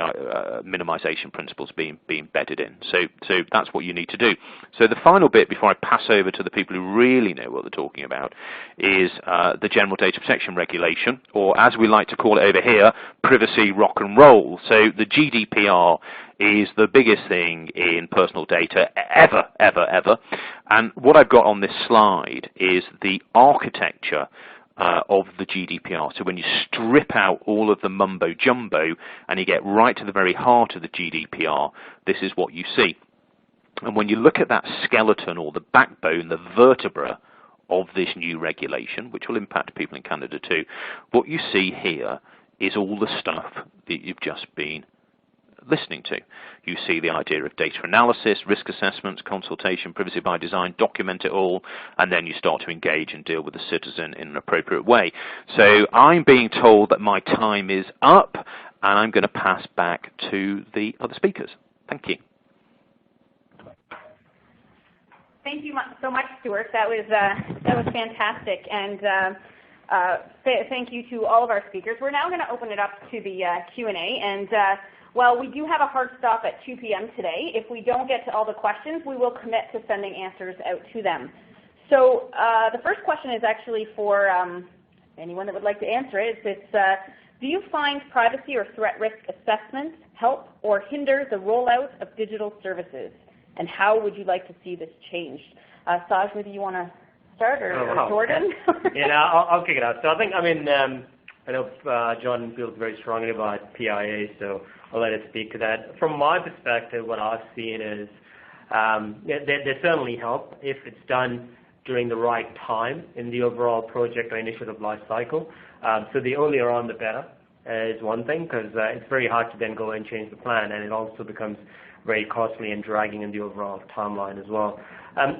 minimization principles being embedded in. So that's what you need to do. So the final bit before I pass over to the people who really know what they're talking about is the General Data Protection Regulation, or as we like to call it over here, privacy rock and roll. So the GDPR is the biggest thing in personal data ever. And what I've got on this slide is the architecture of the GDPR. So when you strip out all of the mumbo-jumbo and you get right to the very heart of the GDPR, this is what you see. And when you look at that skeleton or the backbone, the vertebra of this new regulation, which will impact people in Canada too, what you see here is all the stuff that you've just been listening to. You see the idea of data analysis, risk assessments, consultation, privacy by design, document it all, and then you start to engage and deal with the citizen in an appropriate way. So I'm being told that my time is up, and I'm going to pass back to the other speakers. Thank you. Thank you so much, Stuart. That was fantastic, and thank you to all of our speakers. We're now going to open it up to the Q&A, and well, we do have a hard stop at 2 p.m. today. If we don't get to all the questions, we will commit to sending answers out to them. So the first question is actually for anyone that would like to answer it. It's do you find privacy or threat risk assessments help or hinder the rollout of digital services? And how would you like to see this changed? Saj, maybe you want to start, or Jordan? I'll kick it out. So I know John feels very strongly about PIA, so I'll let it speak to that. From my perspective, what I've seen is they certainly help if it's done during the right time in the overall project or initiative life cycle. So the earlier on, the better is one thing, because it's very hard to then go and change the plan, and it also becomes very costly and dragging in the overall timeline as well.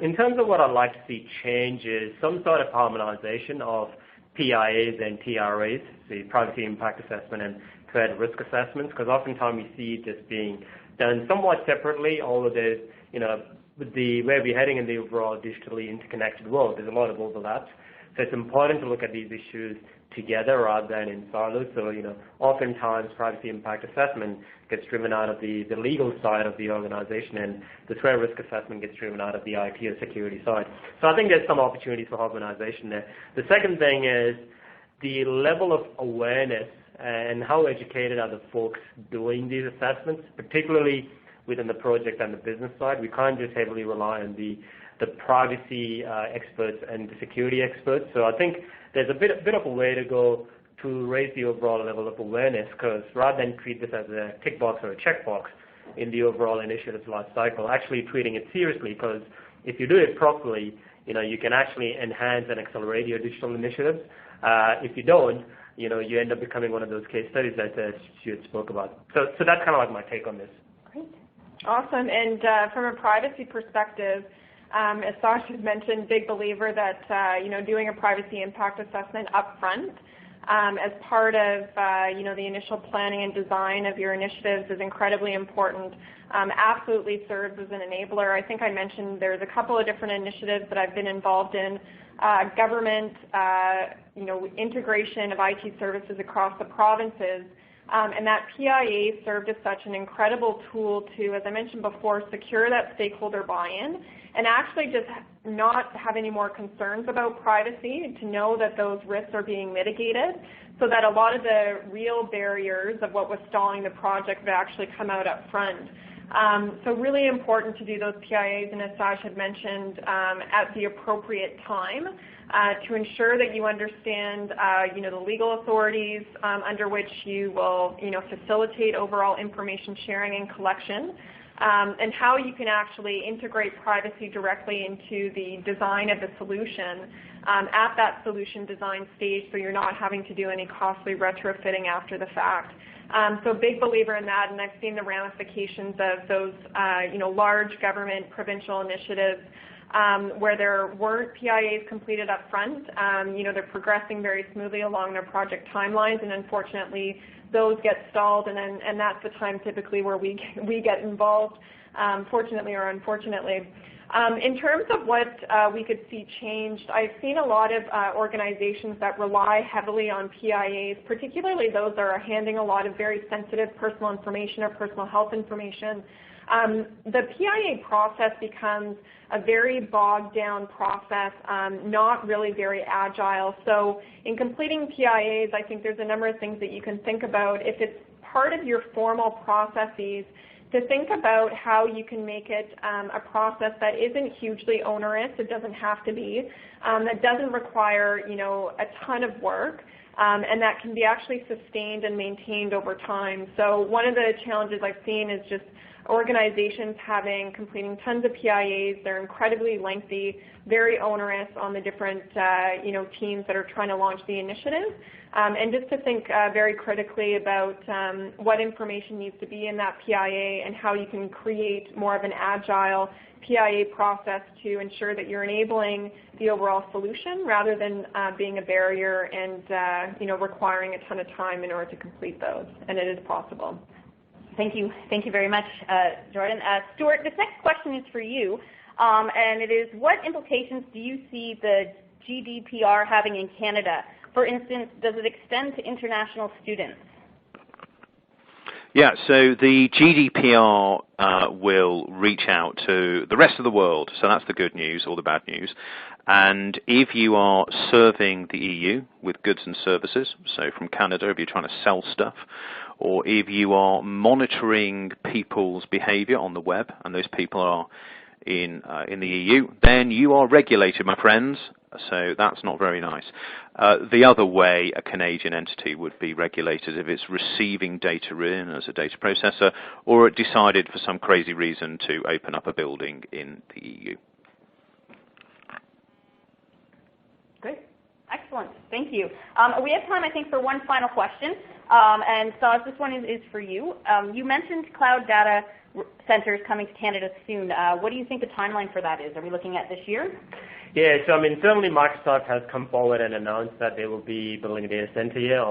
In terms of what I'd like to see change is some sort of harmonization of PIAs and TRAs, the privacy impact assessment and threat risk assessments, because oftentimes we see it just being done somewhat separately, although there's, with the where we're heading in the overall digitally interconnected world, there's a lot of overlaps. So it's important to look at these issues together rather than in silos. So, oftentimes privacy impact assessment gets driven out of the legal side of the organization, and the threat risk assessment gets driven out of the IT or security side. So I think there's some opportunities for harmonization there. The second thing is the level of awareness and how educated are the folks doing these assessments, particularly within the project and the business side. We can't just heavily rely on the privacy experts and the security experts. So I think there's a bit of a way to go to raise the overall level of awareness, because rather than treat this as a tick box or a check box in the overall initiative's life cycle, actually treating it seriously, because if you do it properly, you can actually enhance and accelerate your digital initiatives. If you don't, you end up becoming one of those case studies that Stuart spoke about. So that's kind of like my take on this. Great. Awesome. And from a privacy perspective, as Sasha has mentioned, big believer that doing a privacy impact assessment up front as part of the initial planning and design of your initiatives is incredibly important. Absolutely serves as an enabler. I think I mentioned there's a couple of different initiatives that I've been involved in. Government, integration of IT services across the provinces. And that PIA served as such an incredible tool to, as I mentioned before, secure that stakeholder buy-in and actually just not have any more concerns about privacy and to know that those risks are being mitigated so that a lot of the real barriers of what was stalling the project would actually come out up front. So really important to do those PIAs, and as Saj had mentioned, at the appropriate time to ensure that you understand, the legal authorities under which you will, facilitate overall information sharing and collection, and how you can actually integrate privacy directly into the design of the solution at that solution design stage, so you're not having to do any costly retrofitting after the fact. So big believer in that, and I've seen the ramifications of those, large government provincial initiatives where there weren't PIAs completed up front. They're progressing very smoothly along their project timelines, and unfortunately, those get stalled, and that's the time typically where we get involved, fortunately or unfortunately. In terms of what we could see changed, I've seen a lot of organizations that rely heavily on PIAs, particularly those that are handling a lot of very sensitive personal information or personal health information. The PIA process becomes a very bogged down process, not really very agile. So in completing PIAs, I think there's a number of things that you can think about. If it's part of your formal processes, to think about how you can make it a process that isn't hugely onerous, it doesn't have to be, that doesn't require a ton of work, and that can be actually sustained and maintained over time. So one of the challenges I've seen is just organizations completing tons of PIAs. They're incredibly lengthy, very onerous on the different teams that are trying to launch the initiative. And just to think very critically about what information needs to be in that PIA and how you can create more of an agile PIA process to ensure that you're enabling the overall solution rather than being a barrier and requiring a ton of time in order to complete those. And it is possible. Thank you. Thank you very much, Jordan. Stuart, this next question is for you, and it is, what implications do you see the GDPR having in Canada? For instance, does it extend to international students? Yeah, so the GDPR will reach out to the rest of the world, so that's the good news or the bad news. And if you are serving the EU with goods and services, so from Canada, if you're trying to sell stuff, or if you are monitoring people's behavior on the web, and those people are in the EU, then you are regulated, my friends, so that's not very nice. The other way a Canadian entity would be regulated if it's receiving data in as a data processor, or it decided for some crazy reason to open up a building in the EU. Great. Excellent. Thank you. We have time, I think, for one final question. And Saj, this one is for you. You mentioned cloud data centers coming to Canada soon. What do you think the timeline for that is? Are we looking at this year? Yeah, so certainly Microsoft has come forward and announced that they will be building a data center here,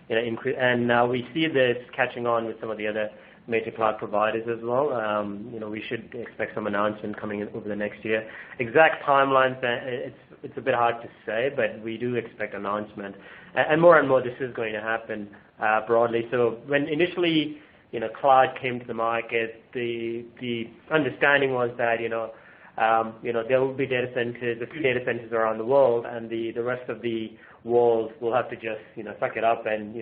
and now we see this catching on with some of the other major cloud providers as well. We should expect some announcement coming in over the next year. Exact timelines, it's a bit hard to say, but we do expect announcement, and more this is going to happen broadly. So when initially, cloud came to the market, the understanding was that there will be data centers, a few data centers around the world, and the rest of the world will have to just suck it up and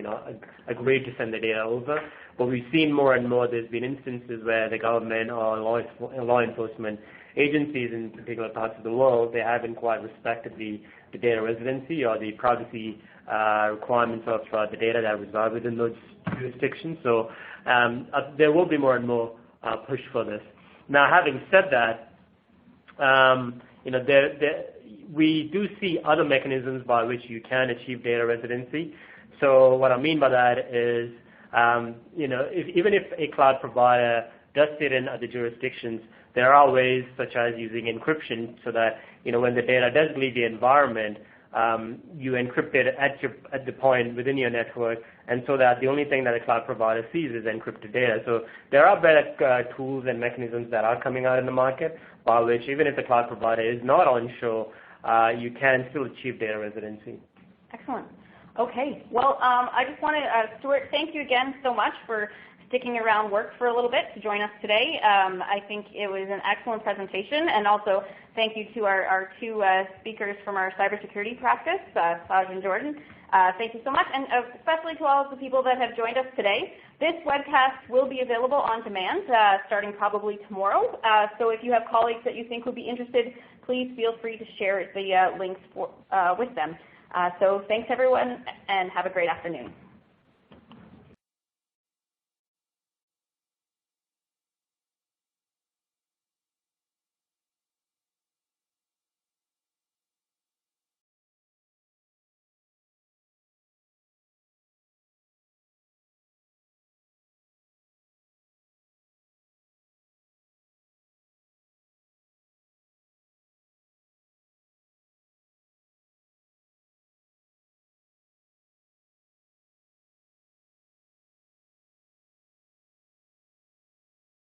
agree to send the data over. But we've seen more and more. There's been instances where the government or law enforcement agencies in particular parts of the world, they haven't quite respected the data residency or the privacy requirements of the data that reside within those jurisdictions. So there will be more and more push for this. Now, having said that, we do see other mechanisms by which you can achieve data residency. So what I mean by that is, even if a cloud provider does sit in other jurisdictions, there are ways such as using encryption so that when the data does leave the environment, you encrypt it at the point within your network, and so that the only thing that a cloud provider sees is encrypted data. So there are better tools and mechanisms that are coming out in the market, by which even if the cloud provider is not onshore, you can still achieve data residency. Excellent. Okay. Well, I just want to, Stuart, thank you again so much for sticking around work for a little bit to join us today. I think it was an excellent presentation, and also thank you to our two speakers from our cybersecurity practice, Saj and Jordan. Thank you so much, and especially to all of the people that have joined us today. This webcast will be available on demand starting probably tomorrow. So if you have colleagues that you think would be interested, please feel free to share the links with them. So thanks everyone, and have a great afternoon.